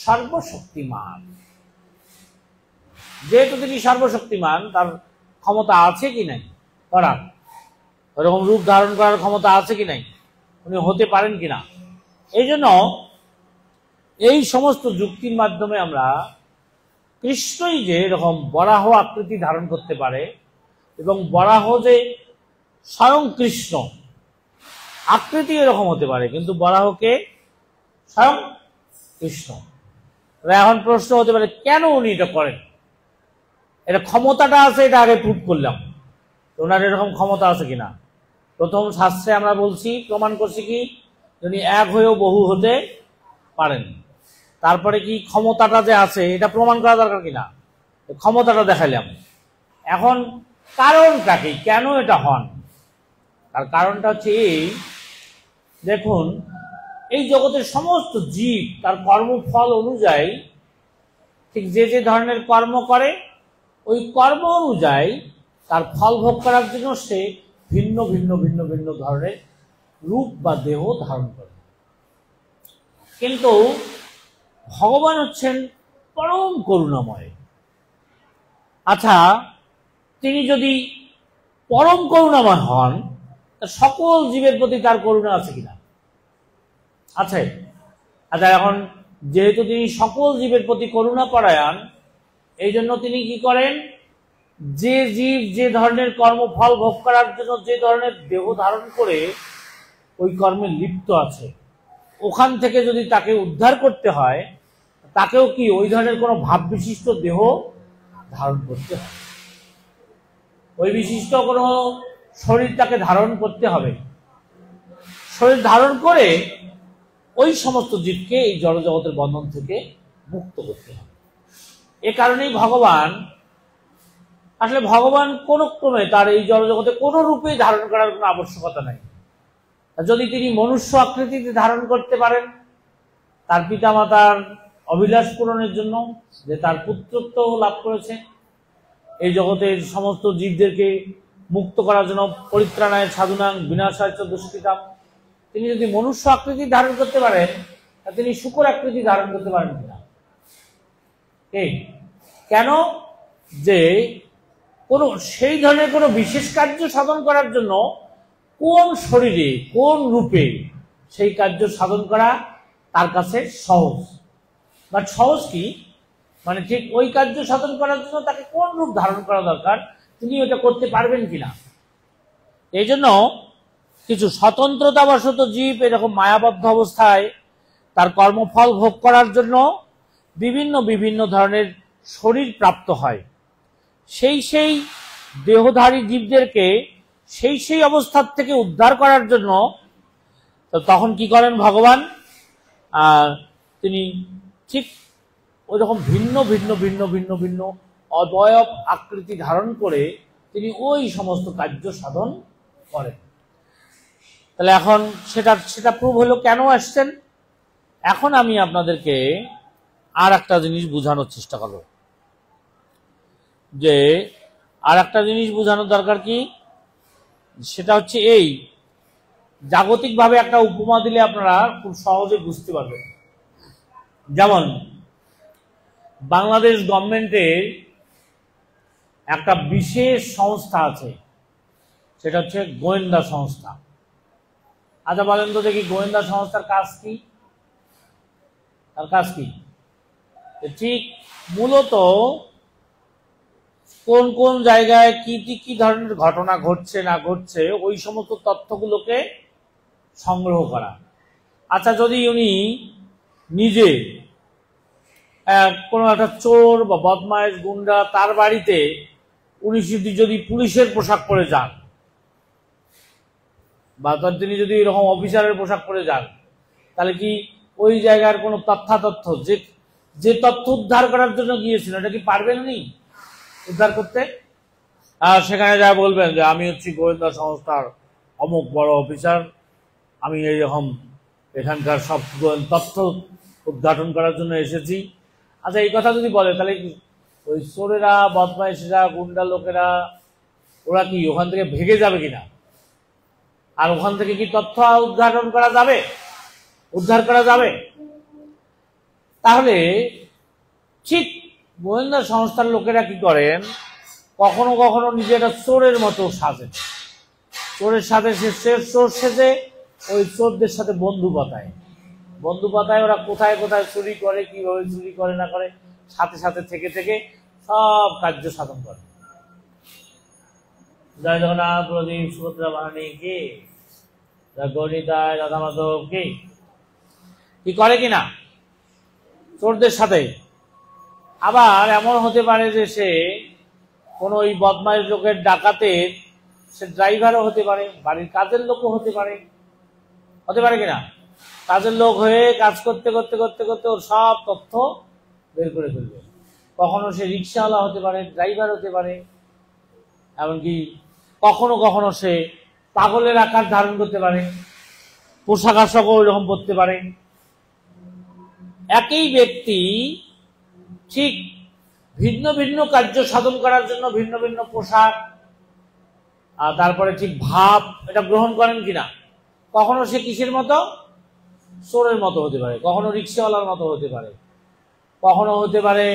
সর্বশক্তিমান। যেহেতু তিনি সর্বশক্তিমান, তার ক্ষমতা আছে কি নাই করার, ওরকম রূপ ধারণ করার ক্ষমতা আছে কি নাই, উনি হতে পারেন কিনা। এই জন্য এই সমস্ত যুক্তির মাধ্যমে আমরা কৃষ্ণই যে এরকম বরাহ আকৃতি ধারণ করতে পারে, এবং বরাহ যে স্বয়ং কৃষ্ণ, আকৃতি এরকম হতে পারে, কিন্তু বরাহকে স্বয়ং কৃষ্ণ। এখন প্রশ্ন হতে পারে কেন উনি এটা করেন? এটা ক্ষমতাটা আছে, এটা আগে প্রুভ করলাম, ওনার এরকম ক্ষমতা আছে কিনা। প্রথম শাস্ত্রে আমরা বলছি, প্রমাণ করছি কি উনি এক হয়েও বহু হতে পারেন। তারপরে কি ক্ষমতাটা যে আছে এটা প্রমাণ করা দরকার কিনা, ক্ষমতাটা দেখাইলাম। এখন কারণটা কি, কেন এটা হন? তার কারণটা হচ্ছে এই, দেখুন এই জগতের সমস্ত জীব তার কর্মফল অনুযায়ী ঠিক যে যে ধরনের কর্ম করে, ওই কর্ম অনুযায়ী তার ফল ভোগ করার জন্য সে ভিন্ন ভিন্ন ভিন্ন ভিন্ন ধরনের রূপ বা দেহ ধারণ করে। কিন্তু ভগবান হচ্ছেন পরম করুণাময়। আচ্ছা, তিনি যদি পরম করুণাময় হন, তা সকল জীবের প্রতি তার করুণা আছে কিনা? আছে। আচ্ছা, এখন যেহেতু তিনি সকল জীবের প্রতি করুণা পরায়ণ, এই জন্য তিনি কি করেন, যে জীব যে ধরনের কর্মফল ভোগ করার জন্য যে ধরনের দেহ ধারণ করে ওই কর্মে লিপ্ত আছে, ওখান থেকে যদি তাকে উদ্ধার করতে হয়, তাকেও কি ওই ধরনের কোনো ভাব বিশিষ্ট দেহ ধারণ করতে হবে, ওই বিশিষ্ট কোনো শরীর তাকে ধারণ করতে হবে। শরীর ধারণ করে ওই সমস্ত জীবকে এই জড়জগতের বন্ধন থেকে মুক্ত করতে হবে। এ কারণেই ভগবান কোন ক্রমে তার এই জড়জগতে কোনো রূপেই ধারণ করার কোনো আবশ্যকতা নাই। যদি তিনি মনুষ্য আকৃতিতে ধারণ করতে পারেন তার পিতামাতার অভিলাষ পূরণের জন্য, যে তার পুত্রত্ব লাভ করেছে, এই জগতের সমস্ত জীবদেরকে মুক্ত করার জন্য, পরিত্রাণায় সাধুনাং বিনাশায় চ দুষ্কৃতাম, তিনি যদি মনুষ্য আকৃতি ধারণ করতে পারেন, তিনি শূকর আকৃতি ধারণ করতে পারেন কিনা? কেন? যে সেই ধরনের কোনো বিশেষ কার্য সাধন করার জন্য কোন শরীরে কোন রূপে সেই কার্য সাধন করা তার কাছে সহজ। বাট সহজ কি মানে, ঠিক ওই কার্য সাধন করার জন্য তাকে কোন রূপ ধারণ করা দরকার, তিনি ওটা করতে পারবেন কিনা। এই জন্য কিছু স্বতন্ত্রতাবশত জীব এরকম মায়াবদ্ধ অবস্থায় তার কর্মফল ভোগ করার জন্য বিভিন্ন বিভিন্ন ধরনের শরীর প্রাপ্ত হয়। সেই দেহধারী জীবদেরকে সেই অবস্থার থেকে উদ্ধার করার জন্য তখন কি করেন ভগবান, তিনি ঠিক ওই রকম ভিন্ন ভিন্ন ভিন্ন ভিন্ন ভিন্ন অবয়ব আকৃতি ধারণ করে তিনি ওই সমস্ত কার্য সাধন করেন। তাহলে এখন সেটা প্রুভ হলো কেন আসছেন। এখন আমি আপনাদেরকে আর একটা জিনিস বোঝানোর চেষ্টা করব, যে আর একটা জিনিস বোঝানোর দরকার কি, সেটা হচ্ছে এই, জাগতিকভাবে একটা উপমা দিলে আপনারা খুব সহজে বুঝতে পারবেন। যেমন বাংলাদেশ গভর্নমেন্টের একটা বিশেষ সংস্থা আছে, সেটা হচ্ছে গোয়েন্দা সংস্থা। আচ্ছা বলেন তো দেখি, গোয়েন্দা সংস্থার কাজ কি? তার কাজ কি? ঠিক মূলত কোন কোন জায়গায় কি ধরনের ঘটনা ঘটছে না ঘটছে ওই সমস্ত তথ্যগুলোকে সংগ্রহ করা। আচ্ছা যদি উনি নিজে কোনো একটা চোর বা বদমাইশ গুন্ডা তার বাড়িতে উনি যদি পুলিশের পোশাক পরে যান, বা তিনি যদি এরকম অফিসারের পোশাক পরে যান, তাহলে কি ওই জায়গার কোনো তথ্য যে তথ্য উদ্ধার করার জন্য গিয়েছিল এটা কি পারবেন উনি উদ্ধার করতে? আর সেখানে যা বলবেন যে আমি হচ্ছি গোয়েন্দা সংস্থার অমুক বড় অফিসার, আমি এইরকম এখানকার সব তথ্য উদ্ঘাটন করার জন্য এসেছি। আচ্ছা এই কথা যদি বলে তাহলে ওই চোরেরা বদমাইশেরা গুন্ডা লোকেরা ওরা কি ওখান থেকে ভেগে যাবে কিনা? আর ওখান থেকে কি তথ্য উদ্ঘাটন করা যাবে, উদ্ধার করা যাবে? তাহলে ঠিক গোয়েন্দা সংস্থার লোকেরা কি করেন, কখনো কখনো নিজেরা চোরের মতো সাজে, চোরের সাথে সে চোর সেজে ওই চোরদের সাথে বন্ধু পাতায় ওরা কোথায় কোথায় চুরি করে, কিভাবে চুরি করে না করে সাথে সাথে থেকে থেকে সব কার্য সাধন করে। জয় জগন্নাথ, প্রদীপ, সুভদ্রা বাহিনী কি গণিতায় রাধা মাধব কি করে কিনা চোরদের সাথে। আবার এমন হতে পারে যে সে কোনো ওই বদমাইশ লোকের ডাকাতের সে ড্রাইভারও হতে পারে, বাড়ির কাজের লোকও হতে পারে কিনা। কাজের লোক হয়ে কাজ করতে করতে করতে করতে ওর সব তথ্য বের করে ফেলবে। কখনো সে রিক্সাওয়ালা হতে পারে, ড্রাইভার হতে পারে, এমনকি কখনো কখনো সে পাগলের আকার ধারণ করতে পারে, পোশাক আশাকও ওইরকম পরতে পারে। একই ব্যক্তি ঠিক ভিন্ন ভিন্ন কার্য সাধন করার জন্য ভিন্ন ভিন্ন পোশাক আর তারপরে ঠিক ভাব এটা গ্রহণ করেন কিনা। কখনো সে কিসের মতো, চোরের মতো হতে পারে, কখনো রিক্সাওয়ালার মতো হতে পারে, কখনো হতে পারে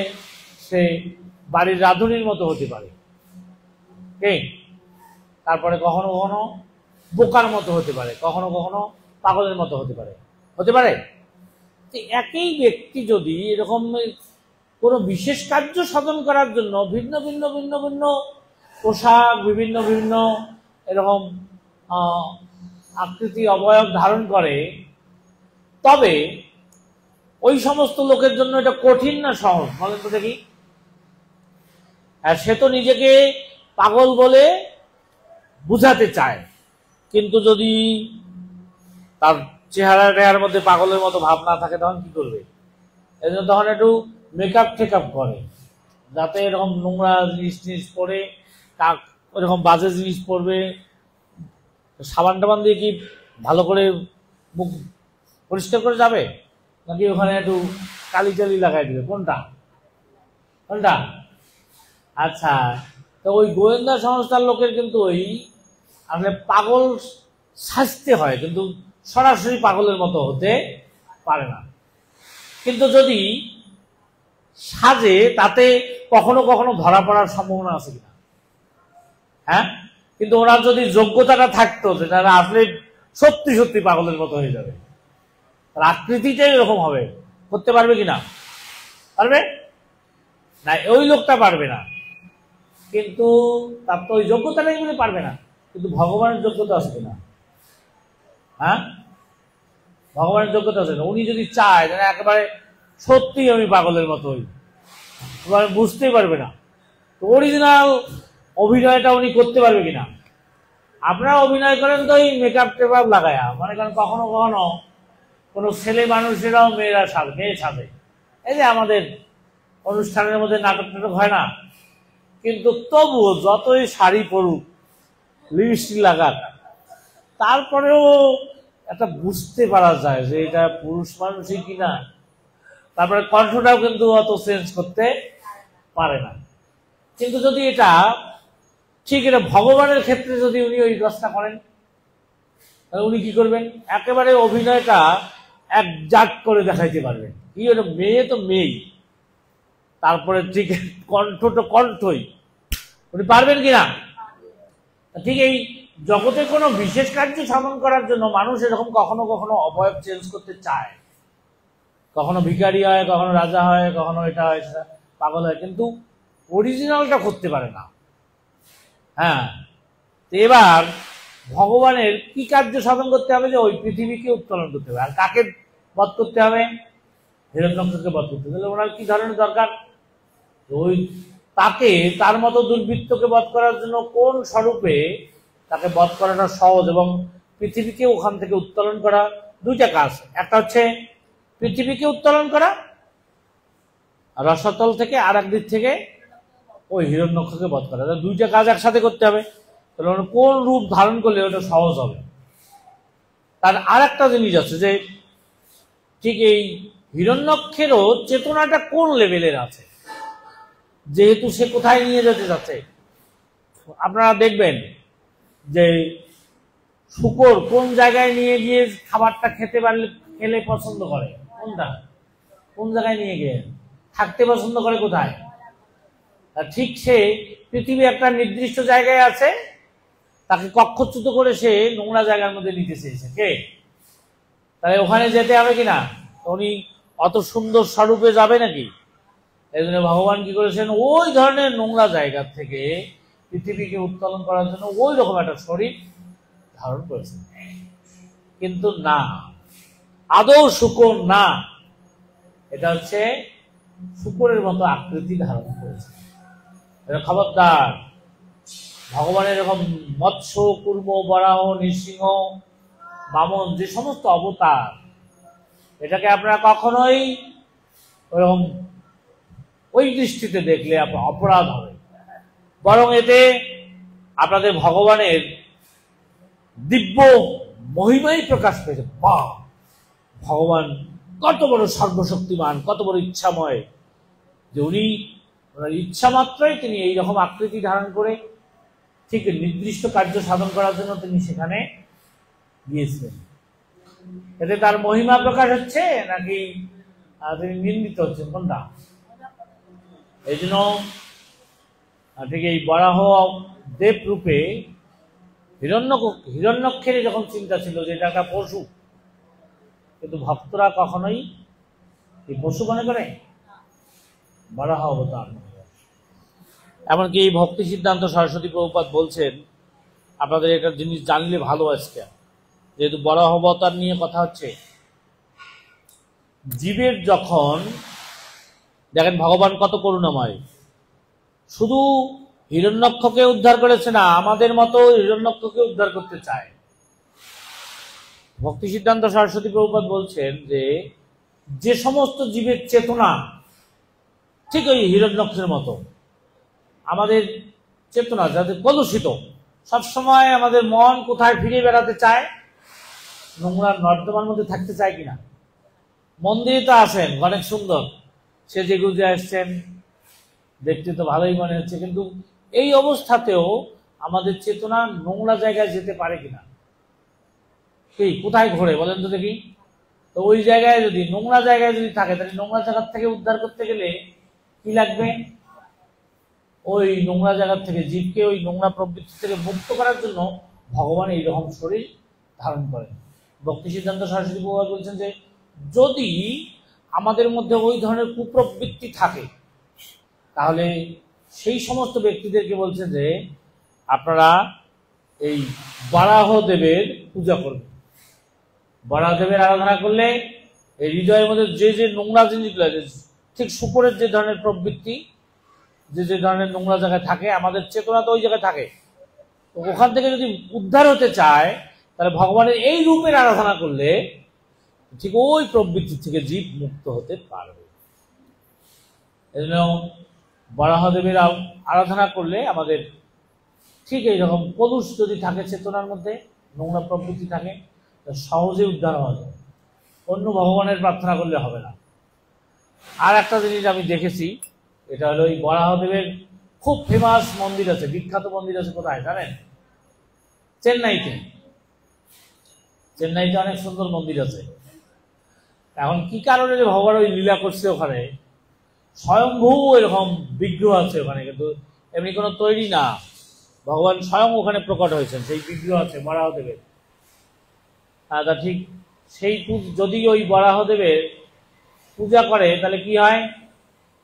সে বাড়ির রাঁধুনির মতো হতে পারে, তারপরে কখনো কখনো বোকার মতো হতে পারে, কখনো কখনো পাগলের মতো হতে পারে। একই ব্যক্তি যদি এরকম কোনো বিশেষ কার্য সাধন করার জন্য ভিন্ন ভিন্ন ভিন্ন ভিন্ন পোশাক, বিভিন্ন বিভিন্ন এরকম আকৃতি অবয়ব ধারণ করে, তবে ওই সমস্ত লোকের জন্য এটা কঠিন না সহজ বলেন তো দেখি? সে তো নিজেকে পাগল বলে বুঝাতে চায়, কিন্তু যদি তার চেহারার মধ্যে পাগলের মতো ভাব না থাকে তখন কি করবে? এই জন্য তখন একটু মেকআপ টেকআপ করে, যাতে এরকম নোংরা জিনিস পরে ওরকম বাজে জিনিস পরবে। সাবান টাবান দিয়ে কি ভালো করে মুখ পরিষ্কার করে যাবে, নাকি ওখানে একটু কালি টালি লাগাই দিবে? কোনটা? আচ্ছা, তো ওই গোয়েন্দা সংস্থার লোকের কিন্তু ওই আসলে পাগল সাজতে হয়, কিন্তু সরাসরি পাগলের মতো হতে পারে না। কিন্তু যদি সাজে তাতে কখনো কখনো ধরা পড়ার সম্ভাবনা আছে কিনা? হ্যাঁ, কিন্তু ওনার যদি যোগ্যতাটা থাকতো যে তারা আসলে সত্যি সত্যি পাগলের মতো হয়ে যাবে, তার আকৃতিটাই এরকম হবে, করতে পারবে কিনা? পারবে না, ওই লোকটা পারবে না। কিন্তু তার তো ওই যোগ্যতাটাই বলে পারবে না, কিন্তু ভগবানের যোগ্যতা আছে কিনা? হ্যাঁ, ভগবানের যোগ্যতা আছে না। উনি যদি চায় যে একেবারে সত্যি আমি পাগলের মতো হই, বুঝতেই পারবে না, তো অরিজিনাল অভিনয়টা উনি করতে পারবে কিনা? আপনারা অভিনয় করেন তো এই মেকআপ টেকআপ লাগায়া, মনে করেন কখনো কখনো কোনো ছেলে মানুষেরাও মেয়ে সাজে, এই যে আমাদের অনুষ্ঠানের মধ্যে নাটক টাটক হয় না, কিন্তু তবুও যতই শাড়ি পরুক, লিপস্টিক লাগাক, তারপরেও একটা বুঝতে পারা যায় যে এটা পুরুষ মানুষই কিনা। তারপরে কণ্ঠটাও কিন্তু অত চেঞ্জ করতে পারে না। কিন্তু যদি এটা ঠিক এটা ভগবানের ক্ষেত্রে যদি উনি ওই কাজটা করেন, তাহলে উনি কি করবেন, একেবারে অভিনয়টা একজাট করে দেখাইতে পারবেন। কি হলো, মেয়ে তো মেয়েই, তারপরে ঠিক কণ্ঠ তো কণ্ঠই, উনি পারবেন কিনা। ঠিক এই জগতে কোনো বিশেষ কার্য সাধন করার জন্য মানুষ এরকম কখনো কখনো অবয়ব চেঞ্জ করতে চায়, কখনো ভিখারি হয়, কখনো রাজা হয়, কখনো এটা হয়, সেটা পাগল হয়, কিন্তু অরিজিনালটা করতে পারে না। হ্যাঁ, এবার ভগবানের কি কার্য সাধন করতে হবে, যে ওই পৃথিবীকে উত্তোলন করতে হবে। আর কাকে বধ করতে হবে, হিরণ্যকশিপুকে বধ করতে হবে। ওনার কি ধরনের দরকার, ওই তাকে তার মতো দুর্বৃত্তকে বধ করার জন্য কোন স্বরূপে তাকে বধ করাটা সহজ এবং পৃথিবীকে ওখান থেকে উত্তোলন করা। দুইটা কাজ, একটা হচ্ছে পৃথিবীকে উত্তোলন করা রসাতল থেকে, আর একদিক থেকে ওই হিরণ্যকশিপুকে বধ করা। দুইটা কাজ একসাথে করতে হবে, তাহলে কোন রূপ ধারণ করলে ওটা সহজ হবে। তার আর একটা জিনিস আছে, যে ঠিক এই হিরণ্যক্ষেরও চেতনাটা কোন লেভেলের আছে, যেহেতু সে কোথায় নিয়ে যেতে যাচ্ছে। আপনারা দেখবেন যে শূকর কোন জায়গায় নিয়ে গিয়ে খাবারটা খেলে পছন্দ করে, কোনটা, কোন জায়গায় নিয়ে গিয়ে থাকতে পছন্দ করে, কোথায়। ঠিক সে পৃথিবী একটা নির্দিষ্ট জায়গায় আছে, তাকে কক্ষচ্যুত করে সে নোংরা জায়গার মধ্যে নিতে চেয়েছে কে, তাহলে ওখানে যেতে হবে কিনা, উনি অত সুন্দর স্বরূপে যাবে নাকি। এই জন্য ভগবান কি করেছেন, ওই ধরনের নোংরা জায়গা থেকে পৃথিবীকে উত্তোলন করার জন্য ওই রকম একটা শরীর ধারণ করেছেন। কিন্তু না, আদৌ শূকর না, এটা হচ্ছে শূকরের মতো আকৃতি ধারণ করেছে। খবরদার, ভগবানের এরকম মৎস্য, কুর্ম, বরাহ, নৃসিংহ, বামন যে সমস্ত অবতার, এটাকে আপনারা কখনোই ওরকম ওই দৃষ্টিতে দেখলে আপনার অপরাধ হবে, বরং এতে আপনাদের ভগবানের দিব্য মহিমাই প্রকাশ পেয়েছে। বাহ, ভগবান কত বড় সর্বশক্তিমান, কত বড় ইচ্ছাময়, যে উনি ওনার ইচ্ছা মাত্রই তিনি এইরকম আকৃতি ধারণ করে ঠিক নির্দিষ্ট কার্য সাধন করার জন্য তিনি সেখানে গিয়েছিলেন। এতে তার মহিমা প্রকাশ হচ্ছে নাকি তিনি নিন্দিত হচ্ছেন, কোনটা। এই জন্য ঠিক এই বরাহ দেব রূপে হিরণ্যক্ষের যখন চিন্তা ছিল যে এটা একটা পশু, কিন্তু ভক্তরা কখনোই এই পশু মনে করে, বরাহ অবতার। এমনকি এই ভক্তি সিদ্ধান্ত সরস্বতী প্রভুপাদ বলছেন, আপনাদের একটা জিনিস জানলে ভালো আজকে, যেহেতু বরাহ অবতার নিয়ে কথা হচ্ছে, জীবের যখন দেখেন ভগবান কত করুণাময়, শুধু হিরণ্যক্ষকে উদ্ধার করেছে না, আমাদের মতো হিরণ্যক্ষকে উদ্ধার করতে চায়। ভক্তি সিদ্ধান্ত সরস্বতী প্রভুপাদ বলছেন যে যে সমস্ত জীবের চেতনা ঠিক ওই হিরণ্যক্ষের মতো, আমাদের চেতনা যাদের কলুষিত, সবসময় আমাদের মন কোথায় ফিরে বেড়াতে চায়, নোংরা নর্দমার মধ্যে থাকতে চায় কিনা। মন্দিরে তো আসেন, অনেক সুন্দর সে যে গুজে আসছেন, দেখতে তো ভালোই মনে হচ্ছে, কিন্তু এই অবস্থাতেও আমাদের চেতনা নোংরা জায়গায় যেতে পারে কিনা, কি কোথায় ঘোরে বলেন তো দেখি। তো ওই জায়গায় যদি নোংরা জায়গায় যদি থাকে, তাহলে নোংরা জায়গার থেকে উদ্ধার করতে গেলে কি লাগবে, ওই নোংরা জায়গার থেকে জীবকে ওই নোংরা প্রবৃত্তি থেকে মুক্ত করার জন্য ভগবান এইরকম শরীর ধারণ করেন। ভক্তি সিদ্ধান্ত সরস্বতী প্রভুপাদ বলছেন যে যদি আমাদের মধ্যে ওই ধরনের কুপ্রবৃত্তি থাকে, তাহলে সেই সমস্ত ব্যক্তিদেরকে বলছেন যে আপনারা এই বরাহ দেবের পূজা করবেন। বরাহ দেবের আরাধনা করলে এই হৃদয়ের মধ্যে যে যে নোংরা জিনিসগুলো, ঠিক শূকরের যে ধরনের প্রবৃত্তি, যে যে ধরনের নোংরা জায়গায় থাকে, আমাদের চেতনা তো ওই জায়গায় থাকে, তো ওখান থেকে যদি উদ্ধার হতে চায়, তাহলে ভগবানের এই রূপের আরাধনা করলে ঠিক ওই প্রবৃত্তি থেকে জীব মুক্ত হতে পারবে। এই জন্য বরাহদেবের আরাধনা করলে আমাদের ঠিক এইরকম কলুষ যদি থাকে চেতনার মধ্যে, নোংরা প্রবৃত্তি থাকে, সহজে উদ্ধার হওয়া যায়, অন্য ভগবানের প্রার্থনা করলে হবে না। আর একটা জিনিস আমি দেখেছি, এটা হলো এই বরাহদেবের খুব ফেমাস মন্দির আছে, বিখ্যাত মন্দির আছে কোথায় জানেন? চেন্নাইতে। চেন্নাইতে অনেক সুন্দর মন্দির আছে। এখন কি কারণে যে ভগবান ওই লীলা করছে ওখানে, স্বয়ংভূ এরকম বিগ্রহ আছে ওখানে, কিন্তু এমনি কোনো তৈরি না, ভগবান স্বয়ং ওখানে প্রকট হয়েছেন, সেই বিগ্রহ আছে বরাহদেবের। তা ঠিক সেই যদি ওই বরাহদেবের পূজা করে তাহলে কি হয়,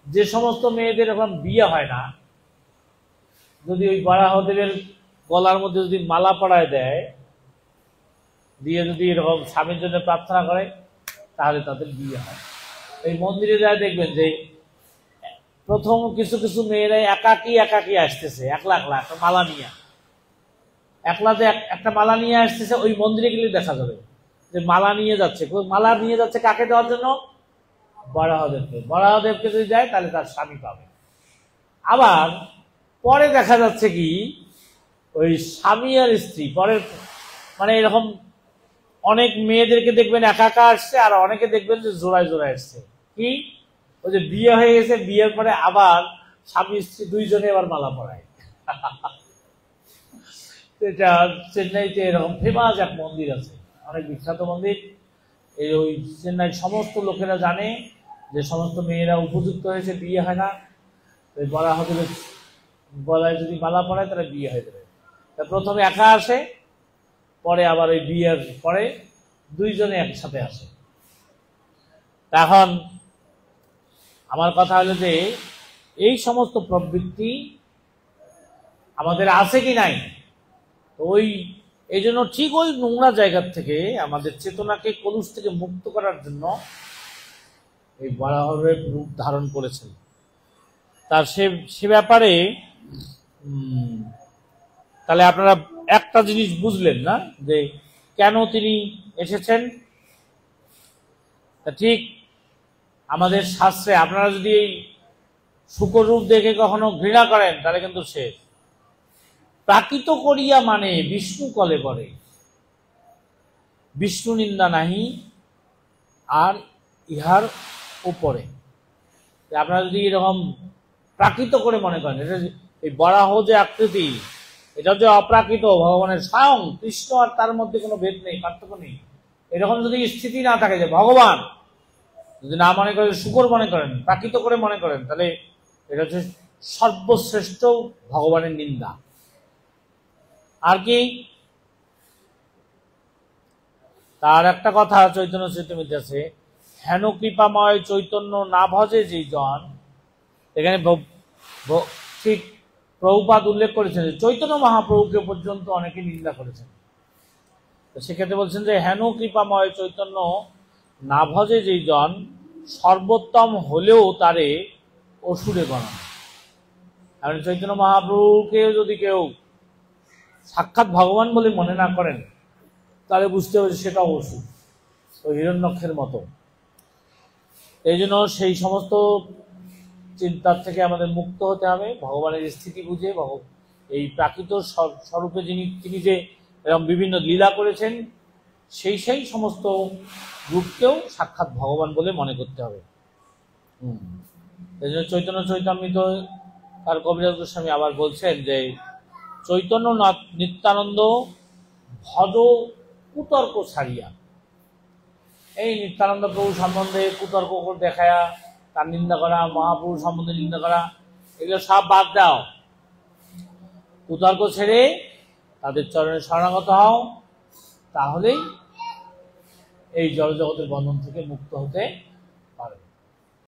যে সমস্ত মেয়েদের এখন বিয়ে হয় না, যদি ওই বরাহদেবের গলার মধ্যে যদি মালা পরায় দেয়, দিয়ে যদি এরকম স্বামীর জন্য প্রার্থনা করে, তাহলে তাদের বিয়ে হয়। এই মন্দিরে যায় দেখবেন যে প্রথম কিছু কিছু মেয়েরাই একাকি একাকি আসতেছে, একলা একলা একটা মালা নিয়ে, একলাতে একটা মালা নিয়ে আসতেছে। ওই মন্দিরে গেলে দেখা যাবে যে মালা নিয়ে যাচ্ছে। মালা নিয়ে যাচ্ছে কাকে দেওয়ার জন্য? বরাহদেবকে। বরাহদেবকে যদি যায় তাহলে তার স্বামী পাবে। আবার পরে দেখা যাচ্ছে কি, ওই স্বামী আর স্ত্রী পরের মানে এরকম অনেক মেয়েদেরকে দেখবেন একা একা আসছে, আর অনেকে দেখবেন যে জোড়ায় জোড়ায় আসছে। কি, ওই যে বিয়ে হয়ে গেছে, বিয়ের পরে আবার স্বামী স্ত্রী দুইজনে আবার মালা পরায়। এটা চেন্নাইতে এরকম ফেমাস এক মন্দির আছে, অনেক বিখ্যাত মন্দির। এই ওই চেন্নাইয়ের সমস্ত লোকেরা জানে যে সমস্ত মেয়েরা উপযুক্ত হয়েছে, বিয়ে হয় না, ওই বরাহদেবের গলায় যদি মালা পরায় তাহলে বিয়ে হয়ে যাবে। তা প্রথমে একা আসে, পরে আবার ওই বিয়ের পরে দুইজনে একসাথে আসে। এখন আমার কথা হলো যে এই সমস্ত প্রবৃত্তি আমাদের আছে কি নাই, ওই এই জন্য ঠিক ওই নোংরা জায়গার থেকে আমাদের চেতনাকে কলুষ থেকে মুক্ত করার জন্য এই বরাহদেব রূপ ধারণ করেছেন। তার সে ব্যাপারে তাহলে আপনারা একটা জিনিস বুঝলেন না, যে কেন তিনি এসেছেন। ঠিক আমাদের শাস্ত্রে আপনারা যদি এই শুকর রূপ দেখে কখনো ঘৃণা করেন তাহলে কিন্তু শেষ। প্রাকৃত করিয়া মানে বিষ্ণু কলে পরে, বিষ্ণু নিন্দা নাহি আর ইহার উপরে। আপনারা যদি এরকম প্রাকৃত করে মনে করেন, এটা এই বরাহ যে আকৃতি, এটা যে অপ্রাকৃত, ভগবানের স্বয়ং কৃষ্ণ, আর তার মধ্যে কোনো ভেদ নেই, পার্থক্য নেই, এরকম যদি স্থিতি না থাকে যে ভগবান যদি না মনে করেন, শুকর মনে করেন, প্রাকৃত করে মনে করেন, তাহলে এটা হচ্ছে সর্বশ্রেষ্ঠ ভগবানের নিন্দা। আর কি, তার একটা কথা চৈতন্য চরিতামৃতে আছে, হেন কৃপাময় চৈতন্য না ভজে যেই জন। এখানে ঠিক প্রভুপাদ উল্লেখ করেছেন যে চৈতন্য মহাপ্রভুকে পর্যন্ত অনেকে নিন্দা করেছেন। তো সেক্ষেত্রে বলছেন যে হেন কৃপাময় চৈতন্য না ভজে যেই জন, সর্বোত্তম হলেও তারে অসুরে গণনা। কারণ চৈতন্য মহাপ্রভুকে যদি কেউ সাক্ষাৎ ভগবান বলে মনে না করেন, তাহলে বুঝতে হবে সেটা অসুর, ওই হিরণ্যক্ষের মতো। এই জন্য সেই সমস্ত চিন্তার থেকে আমাদের মুক্ত হতে হবে, ভগবানের স্থিতি বুঝে, এই প্রাকৃত স্বরূপে তিনি যে এরকম বিভিন্ন লীলা করেছেন, সেই সমস্ত রূপকেও সাক্ষাৎ ভগবান বলে মনে করতে হবে। এই জন্য চৈতন্য চরিতামৃত তার কবিরাজ গোস্বামী আবার বলছেন যে চৈতন্য নিত্যানন্দ ভজ কুতর্ক ছাড়িয়া। এই নিত্যানন্দ প্রভু সম্বন্ধে কুতর্ক দেখায়া তার নিন্দা করা, মহাপ্রভু সম্বন্ধে নিন্দা করা, এগুলো সব বাদ দাও, কুতর্ক ছেড়ে তাদের চরণে শরণাগত হও, তাহলেই এই জড়জগতের বন্ধন থেকে মুক্ত হতে